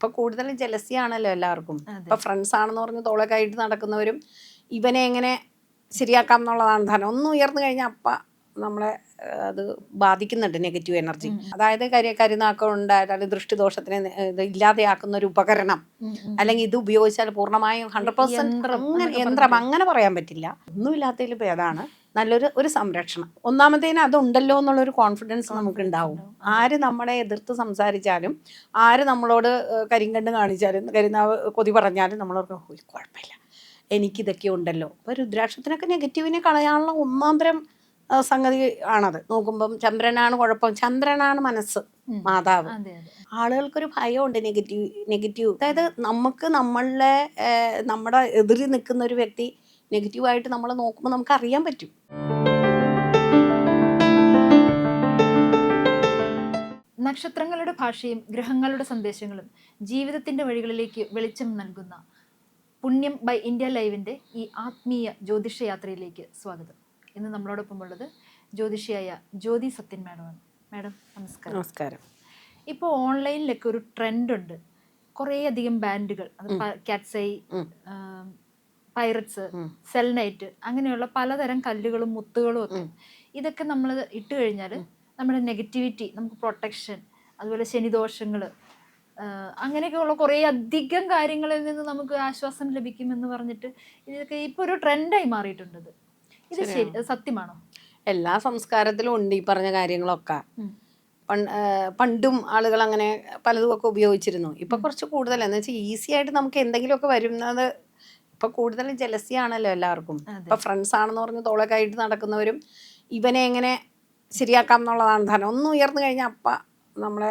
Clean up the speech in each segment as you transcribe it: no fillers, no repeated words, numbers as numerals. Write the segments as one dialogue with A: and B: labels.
A: ഇപ്പൊ കൂടുതലും ജലസി ആണല്ലോ എല്ലാവർക്കും. ഇപ്പൊ ഫ്രണ്ട്സ് ആണെന്ന് പറഞ്ഞ് തോളൊക്കെ ആയിട്ട് നടക്കുന്നവരും ഇവനെ എങ്ങനെ ശരിയാക്കാം എന്നുള്ളതാണ് ധനം. ഒന്ന് ഉയർന്നു കഴിഞ്ഞാൽ നമ്മളെ അത് ബാധിക്കുന്നുണ്ട് നെഗറ്റീവ് എനർജി. അതായത് കരുനാക്കം ഉണ്ടായാൽ ദൃഷ്ടിദോഷത്തിനെ ഇത് ഇല്ലാതെയാക്കുന്ന ഒരു ഉപകരണം, അല്ലെങ്കിൽ ഇത് ഉപയോഗിച്ചാൽ പൂർണ്ണമായും 100% അങ്ങനെ യന്ത്രം അങ്ങനെ പറയാൻ പറ്റില്ല. ഒന്നുമില്ലാത്തതിൽ ഭേദമാണ് നല്ലൊരു സംരക്ഷണം. ഒന്നാമത്തേന് അതുണ്ടല്ലോ എന്നുള്ളൊരു കോൺഫിഡൻസ് നമുക്ക് ഉണ്ടാവും. ആര് നമ്മളെ എതിർത്ത് സംസാരിച്ചാലും, ആര് നമ്മളോട് കരിങ്കണ്ണ് കാണിച്ചാലും, കരുനാവ് കൊതി പറഞ്ഞാലും നമ്മളോർക്ക് കുഴപ്പമില്ല, എനിക്കിതൊക്കെ ഉണ്ടല്ലോ. അപ്പോൾ രുദ്രാക്ഷത്തിനൊക്കെ നെഗറ്റീവിനെ കളയാനുള്ള ഒന്നാന്തരം സംഗതി ആണത്. നോക്കുമ്പം ചന്ദ്രനാണ് കുഴപ്പം, ചന്ദ്രനാണ് മനസ്സ്, മാതാവ്. ആളുകൾക്കൊരു ഭയമുണ്ട് നെഗറ്റീവ്. അതായത് നമ്മുടെ എതിരിൽ നിൽക്കുന്ന ഒരു വ്യക്തി നെഗറ്റീവായിട്ട് നമ്മൾ നോക്കുമ്പോൾ നമുക്ക് അറിയാൻ പറ്റും.
B: നക്ഷത്രങ്ങളുടെ ഭാഷയും ഗ്രഹങ്ങളുടെ സന്ദേശങ്ങളും ജീവിതത്തിന്റെ വഴികളിലേക്ക് വെളിച്ചം നൽകുന്ന പുണ്യം ബൈ ഇന്ത്യ ലൈവിന്റെ ഈ ആത്മീയ ജ്യോതിഷ യാത്രയിലേക്ക് സ്വാഗതം. ഇന്ന് നമ്മളോടൊപ്പം ഉള്ളത് ജ്യോതിഷിയായ ജ്യോതി സത്യൻ മാഡമാണ്. മാഡം നമസ്കാരം.
A: നമസ്കാരം.
B: ഇപ്പോൾ ഓൺലൈനിലൊക്കെ ഒരു ട്രെൻഡ് ഉണ്ട്. കുറേയധികം ബാൻഡുകൾ, കാറ്റ്സൈ, പൈററ്റ്സ്, സെൽനൈറ്റ്, അങ്ങനെയുള്ള പലതരം കല്ലുകളും മുത്തുകളും ഒക്കെ. ഇതൊക്കെ നമ്മൾ ഇട്ട് കഴിഞ്ഞാൽ നമ്മുടെ നെഗറ്റിവിറ്റി, നമുക്ക് പ്രൊട്ടക്ഷൻ, അതുപോലെ ശനിദോഷങ്ങൾ, അങ്ങനെയൊക്കെയുള്ള കുറേ അധികം കാര്യങ്ങളിൽ നിന്ന് നമുക്ക് ആശ്വാസം ലഭിക്കുമെന്ന് പറഞ്ഞിട്ട് ഇതൊക്കെ ഇപ്പോൾ ഒരു ട്രെൻഡായി മാറിയിട്ടുണ്ട്. ഇത് സത്യമാണോ?
A: എല്ലാ സംസ്കാരത്തിലും ഉണ്ട് ഈ പറഞ്ഞ കാര്യങ്ങളൊക്കെ. പണ്ടും ആളുകൾ അങ്ങനെ പലതുമൊക്കെ ഉപയോഗിച്ചിരുന്നു. ഇപ്പൊ കുറച്ച് കൂടുതൽ എന്ന് വെച്ചാൽ ഈസി ആയിട്ട് നമുക്ക് എന്തെങ്കിലുമൊക്കെ വരുന്നത്. ഇപ്പൊ കൂടുതലും ജലസി ആണല്ലോ എല്ലാവർക്കും. ഇപ്പൊ ഫ്രണ്ട്സ് ആണെന്ന് പറഞ്ഞ് തോളൊക്കെ ആയിട്ട് നടക്കുന്നവരും ഇവനെ എങ്ങനെ ശരിയാക്കാം എന്നുള്ളതാണ് ധനം. ഒന്ന് ഉയർന്നു കഴിഞ്ഞാൽ നമ്മളെ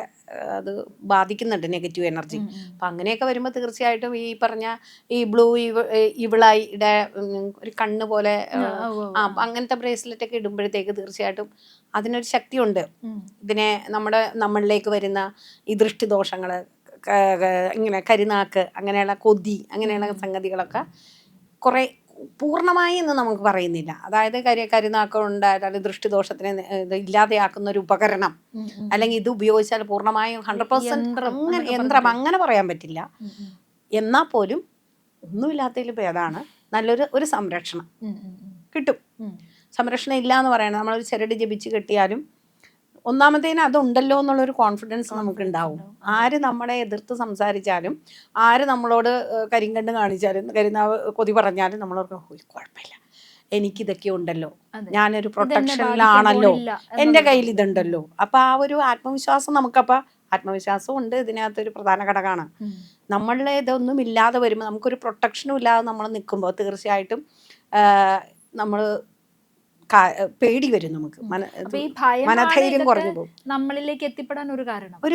A: അത് ബാധിക്കുന്നുണ്ട് നെഗറ്റീവ് എനർജി. അപ്പം അങ്ങനെയൊക്കെ വരുമ്പോൾ തീർച്ചയായിട്ടും ഈ പറഞ്ഞ ഈ ബ്ലൂ ഇവിളായിയുടെ ഒരു കണ്ണ് പോലെ അങ്ങനത്തെ ബ്രേസ്ലെറ്റ് ഒക്കെ ഇടുമ്പോഴത്തേക്ക് തീർച്ചയായിട്ടും അതിനൊരു ശക്തിയുണ്ട്. ഇതിനെ നമ്മളിലേക്ക് വരുന്ന ഈ ദൃഷ്ടിദോഷങ്ങൾ, ഇങ്ങനെ കരുനാക്ക്, അങ്ങനെയുള്ള കൊതി, അങ്ങനെയുള്ള സംഗതികളൊക്കെ കുറേ പൂർണ്ണമായി എന്ന് നമുക്ക് പറയുന്നില്ല. അതായത് കരുനാക്കം ഉണ്ടായാൽ ദൃഷ്ടിദോഷത്തിനെ ഇത് ഇല്ലാതെയാക്കുന്ന ഒരു ഉപകരണം, അല്ലെങ്കിൽ ഇത് ഉപയോഗിച്ചാൽ പൂർണ്ണമായും 100% അങ്ങനെ യന്ത്രം അങ്ങനെ പറയാൻ പറ്റില്ല. എന്നാൽ പോലും ഒന്നുമില്ലാത്തതിൽ ഭേദമാണ് നല്ലൊരു സംരക്ഷണം കിട്ടും. സംരക്ഷണം ഇല്ല എന്ന് പറയണം. നമ്മളൊരു ചരട് ജപിച്ച് കെട്ടിയാലും ഒന്നാമത്തേന് അതുണ്ടല്ലോ എന്നുള്ളൊരു കോൺഫിഡൻസ് നമുക്ക് ഉണ്ടാവും. ആര് നമ്മളെ എതിർത്ത് സംസാരിച്ചാലും, ആര് നമ്മളോട് കരിങ്കണ്ണ് കാണിച്ചാലും, കരുനാവ് കൊതി പറഞ്ഞാലും നമ്മളോർക്ക് കുഴപ്പമില്ല, എനിക്കിതൊക്കെ ഉണ്ടല്ലോ, ഞാനൊരു പ്രൊട്ടക്ഷനിലാണല്ലോ, എൻ്റെ കയ്യിൽ ഇതുണ്ടല്ലോ. അപ്പം ആ ഒരു ആത്മവിശ്വാസം നമുക്കപ്പോൾ ആത്മവിശ്വാസം ഉണ്ട് ഇതിനകത്തൊരു പ്രധാന ഘടകമാണ്. നമ്മളുടെ ഇതൊന്നും ഇല്ലാതെ വരുമ്പോൾ, നമുക്കൊരു പ്രൊട്ടക്ഷനും ഇല്ലാതെ നമ്മൾ നിൽക്കുമ്പോൾ തീർച്ചയായിട്ടും നമ്മൾ പേടി വരും. നമുക്ക് മനധൈര്യം കുറഞ്ഞു പോകും.
B: നമ്മളിലേക്ക് എത്തിപ്പെടാൻ ഒരു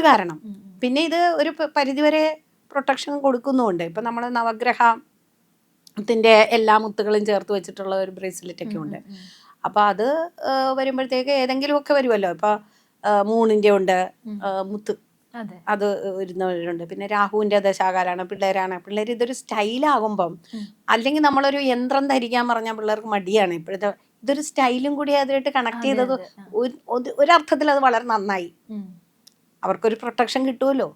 B: കാരണം.
A: പിന്നെ ഇത് ഒരു പരിധിവരെ പ്രൊട്ടക്ഷൻ കൊടുക്കുന്നുമുണ്ട്. ഇപ്പം നമ്മൾ നവഗ്രഹത്തിൻ്റെ എല്ലാ മുത്തുകളും ചേർത്ത് വെച്ചിട്ടുള്ള ഒരു ബ്രേസ്ലെറ്റ് ഒക്കെ ഉണ്ട്. അപ്പോൾ അത് വരുമ്പോഴത്തേക്ക് ഏതെങ്കിലുമൊക്കെ വരുമല്ലോ. ഇപ്പോൾ മൂണിൻ്റെ ഉണ്ട് മുത്ത്, അത് വരുന്നവരുണ്ട്. പിന്നെ രാഹുവിൻ്റെ ദശാകാലാണ്. പിള്ളേർ ഇതൊരു സ്റ്റൈലാകുമ്പം, അല്ലെങ്കിൽ നമ്മളൊരു യന്ത്രം ധരിക്കാൻ പറഞ്ഞാൽ പിള്ളേർക്ക് മടിയാണ്. ഇപ്പോഴത്തെ ഇതൊരു സ്റ്റൈലും കൂടി അതിനായിട്ട് കണക്ട് ചെയ്തത് ഒരർത്ഥത്തിൽ അത് വളരെ നന്നായി. അവർക്കൊരു പ്രൊട്ടക്ഷൻ കിട്ടുമല്ലോ,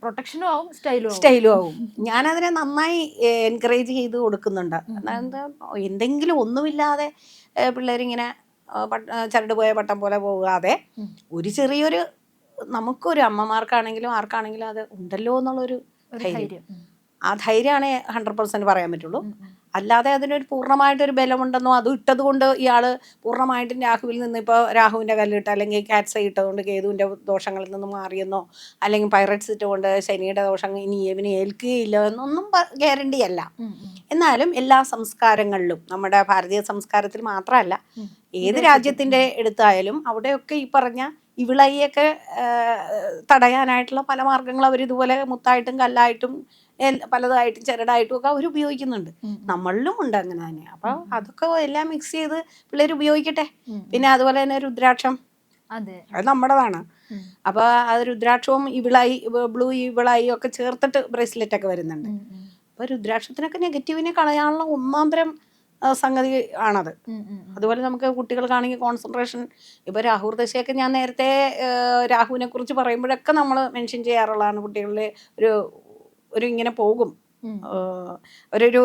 B: പ്രൊട്ടക്ഷനും ആവും, സ്റ്റൈലും
A: ആവും. ഞാനതിനെ നന്നായി എൻകറേജ് ചെയ്ത് കൊടുക്കുന്നുണ്ട്. എന്താ, എന്തെങ്കിലും ഒന്നുമില്ലാതെ പിള്ളേരിങ്ങനെ ചരട് പോയ പട്ടം പോലെ പോകാതെ ഒരു ചെറിയൊരു, നമുക്കൊരു അമ്മമാർക്കാണെങ്കിലും ആർക്കാണെങ്കിലും അത് ഉണ്ടല്ലോ എന്നുള്ളൊരു ധൈര്യം, ആ ധൈര്യമാണ് 100% പറയാൻ പറ്റുള്ളൂ. അല്ലാതെ അതിനൊരു പൂർണ്ണമായിട്ടൊരു ബലമുണ്ടെന്നോ അത് ഇട്ടത് കൊണ്ട് ഇയാൾ പൂർണ്ണമായിട്ടും രാഹുവിൽ നിന്ന്, ഇപ്പോൾ രാഹുവിൻ്റെ കല്ലിട്ട് അല്ലെങ്കിൽ കാറ്റ്സൈ ഇട്ടതുകൊണ്ട് കേതുവിൻ്റെ ദോഷങ്ങളിൽ നിന്ന് മാറിയെന്നോ, അല്ലെങ്കിൽ പൈററ്റ്സ് ഇട്ടുകൊണ്ട് ശനിയുടെ ദോഷങ്ങൾ ഇനി ഇവന് ഏൽക്കുകയില്ല എന്നൊന്നും ഗ്യാരണ്ടി അല്ല. എന്നാലും എല്ലാ സംസ്കാരങ്ങളിലും, നമ്മുടെ ഭാരതീയ സംസ്കാരത്തിൽ മാത്രമല്ല, ഏത് രാജ്യത്തിൻ്റെ എടുത്തായാലും അവിടെയൊക്കെ ഈ പറഞ്ഞ ഇവിളയൊക്കെ തടയാനായിട്ടുള്ള പല മാർഗങ്ങൾ അവരിതുപോലെ മുത്തായിട്ടും കല്ലായിട്ടും പലതായിട്ടും ചരടായിട്ടും ഒക്കെ അവർ ഉപയോഗിക്കുന്നുണ്ട്. നമ്മളിലും ഉണ്ട് അങ്ങനെ തന്നെ. അപ്പോൾ അതൊക്കെ എല്ലാം മിക്സ് ചെയ്ത് പിള്ളേർ ഉപയോഗിക്കട്ടെ. പിന്നെ അതുപോലെ തന്നെ രുദ്രാക്ഷം, അത് നമ്മുടേതാണ്. അപ്പോൾ അത് രുദ്രാക്ഷവും ബ്ലൂ ഇവിളായി ഒക്കെ ചേർത്തിട്ട് ബ്രേസ്ലെറ്റ് ഒക്കെ വരുന്നുണ്ട്. അപ്പോൾ രുദ്രാക്ഷത്തിനൊക്കെ നെഗറ്റീവിനെ കളയാനുള്ള ഒന്നാന്തരം സംഗതി ആണത്. അതുപോലെ നമുക്ക് കുട്ടികൾക്കാണെങ്കിൽ കോൺസെൻട്രേഷൻ, ഇപ്പോൾ രാഹു ദശയൊക്കെ ഞാൻ നേരത്തെ രാഹുവിനെ കുറിച്ച് പറയുമ്പോഴൊക്കെ നമ്മൾ മെൻഷൻ ചെയ്യാറുള്ളതാണ്. കുട്ടികളിലെ ഒരു ഒരു ഇങ്ങനെ പോകും, ഒരു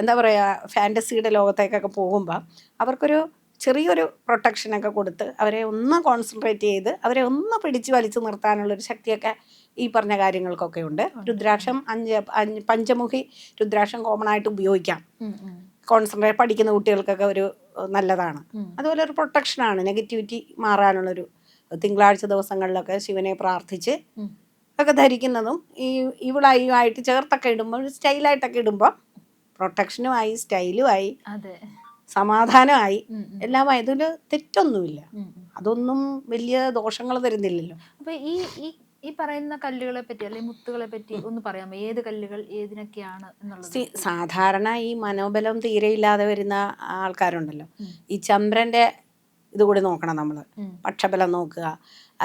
A: എന്താ പറയുക, ഫാൻറ്റസിയുടെ ലോകത്തേക്കൊക്കെ പോകുമ്പോൾ അവർക്കൊരു ചെറിയൊരു പ്രൊട്ടക്ഷനൊക്കെ കൊടുത്ത് അവരെ ഒന്ന് കോൺസെൻട്രേറ്റ് ചെയ്ത് അവരെ ഒന്ന് പിടിച്ച് വലിച്ചു നിർത്താനുള്ളൊരു ശക്തിയൊക്കെ ഈ പറഞ്ഞ കാര്യങ്ങൾക്കൊക്കെ ഉണ്ട്. രുദ്രാക്ഷം പഞ്ചമുഖി രുദ്രാക്ഷം കോമൺ ആയിട്ട് ഉപയോഗിക്കാം. കോൺസെൻട്രേറ്റ് പഠിക്കുന്ന കുട്ടികൾക്കൊക്കെ ഒരു നല്ലതാണ്. അതുപോലെ ഒരു പ്രൊട്ടക്ഷനാണ്, നെഗറ്റിവിറ്റി മാറാനുള്ളൊരു. തിങ്കളാഴ്ച ദിവസങ്ങളിലൊക്കെ ശിവനെ പ്രാർത്ഥിച്ച് ഒക്കെ ധരിക്കുന്നതും ഈ ഇവളായിട്ട് ചേർത്തൊക്കെ ഇടുമ്പോൾ സ്റ്റൈലായിട്ടൊക്കെ ഇടുമ്പോൾ പ്രൊട്ടക്ഷനുമായി സ്റ്റൈലുമായി സമാധാനമായി എല്ലാമായി. അതിൽ തെറ്റൊന്നുമില്ല, അതൊന്നും വലിയ ദോഷങ്ങൾ തരുന്നില്ലല്ലോ.
B: അപ്പൊ ഈ പറയുന്ന കല്ലുകളെ പറ്റി അല്ലെങ്കിൽ മുത്തുകളെ പറ്റി ഒന്ന് പറയാമോ? ഏത് കല്ലുകൾ ഏതിനൊക്കെയാണ് എന്നുള്ളത്?
A: സാധാരണ ഈ മനോബലം തീരെ ഇല്ലാതെ വരുന്ന ആൾക്കാരുണ്ടല്ലോ, ഈ ചന്ദ്രന്റെ ഇത് കൂടി നോക്കണം നമ്മൾ. പക്ഷബലം നോക്കുക,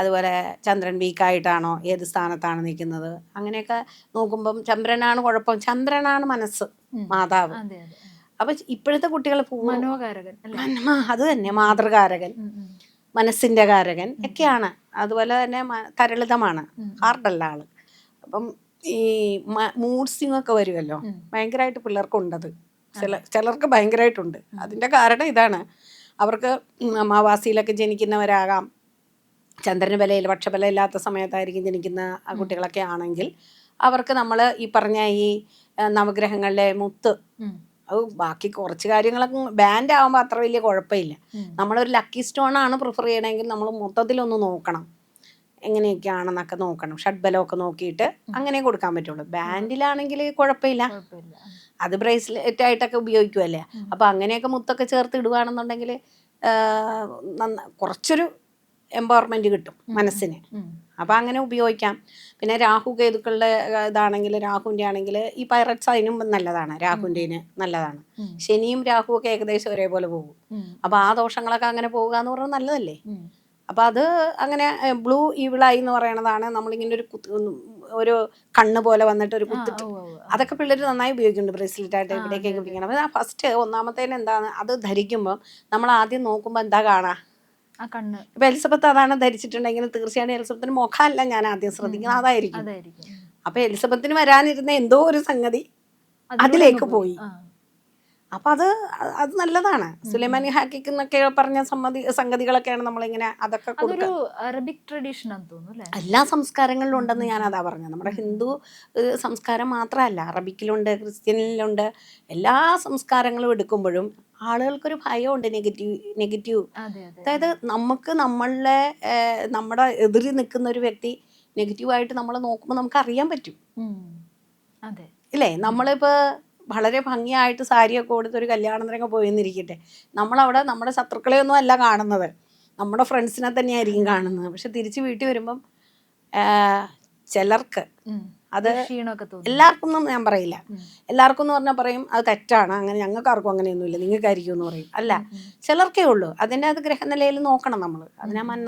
A: അതുപോലെ ചന്ദ്രൻ വീക്കായിട്ടാണോ, ഏത് സ്ഥാനത്താണ് നിൽക്കുന്നത്, അങ്ങനെയൊക്കെ നോക്കുമ്പം ചന്ദ്രനാണ് കുഴപ്പം. ചന്ദ്രനാണ് മനസ്സ്, മാതാവ്. അപ്പൊ ഇപ്പോഴത്തെ കുട്ടികൾ അത് തന്നെ മാതൃകാരകൻ, മനസ്സിന്റെ കാരകൻ ഒക്കെയാണ്. അതുപോലെ തന്നെ തരളിതമാണ്, ഹാർഡല്ല ആള്. അപ്പം ഈ മൂഡ് സ്വിങ് ഒക്കെ വരുമല്ലോ, ഭയങ്കരമായിട്ട് പിള്ളേർക്കുണ്ടത്. ചിലർക്ക് ഭയങ്കരമായിട്ടുണ്ട്. അതിന്റെ കാരണം ഇതാണ്, അവർക്ക് അമാവാസിയിലൊക്കെ ജനിക്കുന്നവരാകാം, ചന്ദ്രന് ബലയിൽ പക്ഷബലം ഇല്ലാത്ത സമയത്തായിരിക്കും ജനിക്കുന്ന കുട്ടികളൊക്കെ ആണെങ്കിൽ അവർക്ക് നമ്മൾ ഈ പറഞ്ഞ ഈ നവഗ്രഹങ്ങളിലെ മുത്ത്, അത് ബാക്കി കുറച്ച് കാര്യങ്ങളൊക്കെ ബാൻഡ് ആകുമ്പോൾ അത്ര വലിയ കുഴപ്പമില്ല. നമ്മളൊരു ലക്കി സ്റ്റോൺ ആണ് പ്രിഫർ ചെയ്യണമെങ്കിൽ നമ്മൾ മൊത്തത്തിലൊന്ന് നോക്കണം, എങ്ങനെയൊക്കെയാണെന്നൊക്കെ നോക്കണം. ഷഡ്ബലമൊക്കെ നോക്കിയിട്ട് അങ്ങനെ കൊടുക്കാൻ പറ്റുള്ളൂ. ബാൻഡിലാണെങ്കിൽ കുഴപ്പമില്ല, അത് ബ്രേസ്ലെറ്റ് ആയിട്ടൊക്കെ ഉപയോഗിക്കുമല്ലേ. അപ്പോൾ അങ്ങനെയൊക്കെ മുത്തൊക്കെ ചേർത്ത് ഇടുകയാണെന്നുണ്ടെങ്കിൽ കുറച്ചൊരു എംപവർമെൻറ്റ് കിട്ടും മനസ്സിന്. അപ്പോൾ അങ്ങനെ ഉപയോഗിക്കാം. പിന്നെ രാഹു കേതുക്കളുടെ ഇതാണെങ്കിൽ, രാഹുവിൻ്റെ ആണെങ്കിൽ ഈ പൈററ്റ്സ് അതിനും നല്ലതാണ്, രാഹുവിൻ്റെ നല്ലതാണ്. ശനിയും രാഹുവും ഒക്കെ ഏകദേശം ഒരേപോലെ പോകും. അപ്പോൾ ആ ദോഷങ്ങളൊക്കെ അങ്ങനെ പോകുക എന്ന് പറഞ്ഞാൽ നല്ലതല്ലേ. അപ്പോൾ അത് അങ്ങനെ ബ്ലൂ ഈവിളായി എന്ന് പറയണതാണ്. നമ്മളിങ്ങനെ ഒരു കണ്ണ് പോലെ വന്നിട്ട് ഒരു കുത്തിട്ട്, അതൊക്കെ പിള്ളേർ നന്നായി ഉപയോഗിക്കുന്നുണ്ട് ബ്രേസ്ലെറ്റായിട്ട് ഇവിടേക്കൊക്കെ ഉപയോഗിക്കണം. അപ്പോൾ ഫസ്റ്റ് ഒന്നാമത്തേന് എന്താണ്, അത് ധരിക്കുമ്പോൾ നമ്മൾ ആദ്യം നോക്കുമ്പോൾ എന്താ കാണാ, ഇപ്പൊ എലിസബത്ത് അതാണ് ധരിച്ചിട്ടുണ്ടെങ്കിൽ തീർച്ചയായും എലിസബത്തിന് മുഖമല്ല ഞാൻ ആദ്യം ശ്രദ്ധിക്കുന്നത്, അതായിരിക്കും. അപ്പൊ എലിസബത്തിന് വരാനിരുന്ന എന്തോ ഒരു സംഗതി അതിലേക്ക് പോയി. അപ്പൊ അത് നല്ലതാണ്. സുലൈമാനി ഹാക്കിക്ക് എന്നൊക്കെ പറഞ്ഞ സംഗതികളൊക്കെയാണ് നമ്മളിങ്ങനെ അതൊക്കെ കൊടുക്കുക.
B: അറബിക് ട്രഡീഷൻ
A: എല്ലാ സംസ്കാരങ്ങളിലും ഉണ്ടെന്ന് ഞാൻ അതാ പറഞ്ഞത്. നമ്മുടെ ഹിന്ദു സംസ്കാരം മാത്രമല്ല, അറബിക്കിലുണ്ട്, ക്രിസ്ത്യനിലുണ്ട്. എല്ലാ സംസ്കാരങ്ങളും എടുക്കുമ്പോഴും ആളുകൾക്കൊരു ഭയമുണ്ട്, നെഗറ്റീവ്. അതായത് നമുക്ക് നമ്മുടെ എതിരി നിൽക്കുന്ന ഒരു വ്യക്തി നെഗറ്റീവായിട്ട് നമ്മളെ നോക്കുമ്പോൾ നമുക്ക് അറിയാൻ പറ്റും, ഇല്ലേ. നമ്മളിപ്പോൾ വളരെ ഭംഗിയായിട്ട് സാരിയൊക്കെ കൊടുത്ത് ഒരു കല്യാണത്തിനൊക്കെ പോയെന്നിരിക്കട്ടെ, നമ്മളവിടെ നമ്മുടെ ശത്രുക്കളെയൊന്നും അല്ല കാണുന്നത്, നമ്മുടെ ഫ്രണ്ട്സിനെ തന്നെയായിരിക്കും കാണുന്നത്. പക്ഷെ തിരിച്ച് വീട്ടിൽ വരുമ്പം ചിലർക്ക് അത്, എല്ലാവർക്കും ഒന്നും ഞാൻ പറയില്ല, എല്ലാവർക്കും എന്ന് പറഞ്ഞാൽ പറയും അത് തെറ്റാണ്, അങ്ങനെ ഞങ്ങൾക്കാർക്കും അങ്ങനെയൊന്നുമില്ല, നിങ്ങൾക്കായിരിക്കും എന്ന് പറയും. അല്ല, ചിലർക്കേ ഉള്ളൂ. അതിൻ്റെ അത് ഗ്രഹനിലയിൽ നോക്കണം നമ്മൾ.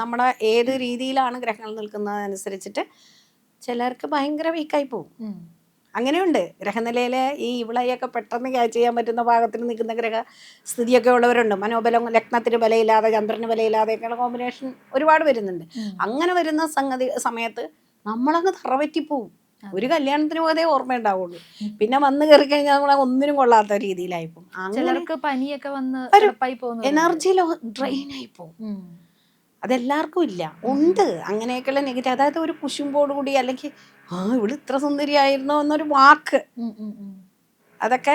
A: നമ്മുടെ ഏത് രീതിയിലാണ് ഗ്രഹങ്ങൾ നിൽക്കുന്നതനുസരിച്ചിട്ട് ചിലർക്ക് ഭയങ്കര വീക്കായി പോകും. അങ്ങനെയുണ്ട്. ഗ്രഹനിലയിൽ ഈ ഇവളെയൊക്കെ പെട്ടെന്ന് ക്യാച്ച് ചെയ്യാൻ പറ്റുന്ന ഭാഗത്തിന് നിൽക്കുന്ന ഗ്രഹസ്ഥിതിയൊക്കെ ഉള്ളവരുണ്ട്. മനോബലം, ലഗ്നത്തിന് ബലമില്ലാതെ ചന്ദ്രന് ബലമില്ലാതെയൊക്കെയുള്ള കോമ്പിനേഷൻ ഒരുപാട് വരുന്നുണ്ട്. അങ്ങനെ വരുന്ന സമയത്ത് നമ്മളങ്ങ് തറവറ്റിപ്പോവും. ഒരു കല്യാണത്തിന് പോയതേ ഓർമ്മയുണ്ടാവുള്ളൂ, പിന്നെ വന്ന് കയറി കഴിഞ്ഞാൽ നമ്മളെ ഒന്നിനും കൊള്ളാത്ത രീതിയിലായിപ്പോവും.
B: ചിലർക്ക് പനിയൊക്കെ വന്ന്
A: എനർജി ഡ്രെയിൻ ആയിപ്പോവും. അതെല്ലാവർക്കും ഇല്ല, ഉണ്ട് അങ്ങനെയൊക്കെയുള്ള നെഗറ്റീവ്. അതായത് ഒരു കുശുമ്പോട് കൂടി, അല്ലെങ്കിൽ ഇവിടെ ഇത്ര സുന്ദരിയായിരുന്നോ എന്നൊരു വാക്ക്, അതൊക്കെ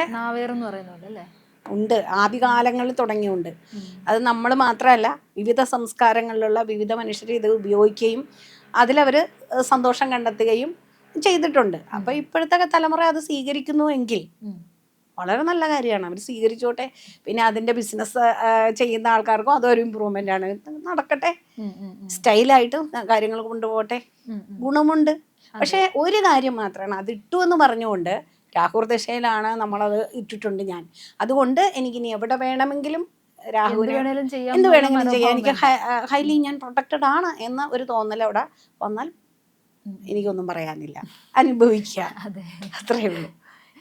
A: ഉണ്ട്, ആദ്യകാലങ്ങളിൽ തുടങ്ങിയുണ്ട്. അത് നമ്മൾ മാത്രമല്ല, വിവിധ സംസ്കാരങ്ങളിലുള്ള വിവിധ മനുഷ്യർ ഇത് ഉപയോഗിക്കുകയും അതിലവർ സന്തോഷം കണ്ടെത്തുകയും ചെയ്തിട്ടുണ്ട്. അപ്പോൾ ഇപ്പോഴത്തെ തലമുറ അത് സ്വീകരിക്കുന്നുവെങ്കിൽ വളരെ നല്ല കാര്യമാണ്, അവർ സ്വീകരിച്ചോട്ടെ. പിന്നെ അതിൻ്റെ ബിസിനസ് ചെയ്യുന്ന ആൾക്കാർക്കും അതൊരു ഇമ്പ്രൂവ്മെൻ്റ് ആണ്. നടക്കട്ടെ, സ്റ്റൈലായിട്ട് കാര്യങ്ങൾ കൊണ്ടുപോകട്ടെ, ഗുണമുണ്ട്. പക്ഷേ ഒരു കാര്യം മാത്രമാണ്, അത് ഇട്ടു എന്ന് പറഞ്ഞുകൊണ്ട് രാഹുർ ദശയിലാണ് നമ്മളത് ഇട്ടിട്ടുണ്ട് ഞാൻ, അതുകൊണ്ട് എനിക്കിനി എവിടെ വേണമെങ്കിലും രാഹുവിന് എന്ത് വേണമെങ്കിലും ചെയ്യാം, എനിക്ക് ഹൈലി ഞാൻ പ്രൊട്ടക്റ്റഡ് ആണ് എന്ന ഒരു തോന്നൽ അവിടെ വന്നാൽ എനിക്കൊന്നും പറയാനില്ല, അനുഭവിക്കുക, അത്രയേ ഉള്ളൂ.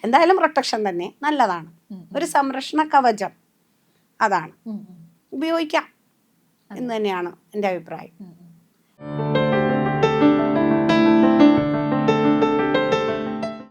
A: എന്തായാലും പ്രൊട്ടക്ഷൻ തന്നെ നല്ലതാണ്, ഒരു സംരക്ഷണ കവചം അതാണ്, ഉപയോഗിക്കാം എന്ന് തന്നെയാണ് എൻ്റെ അഭിപ്രായം.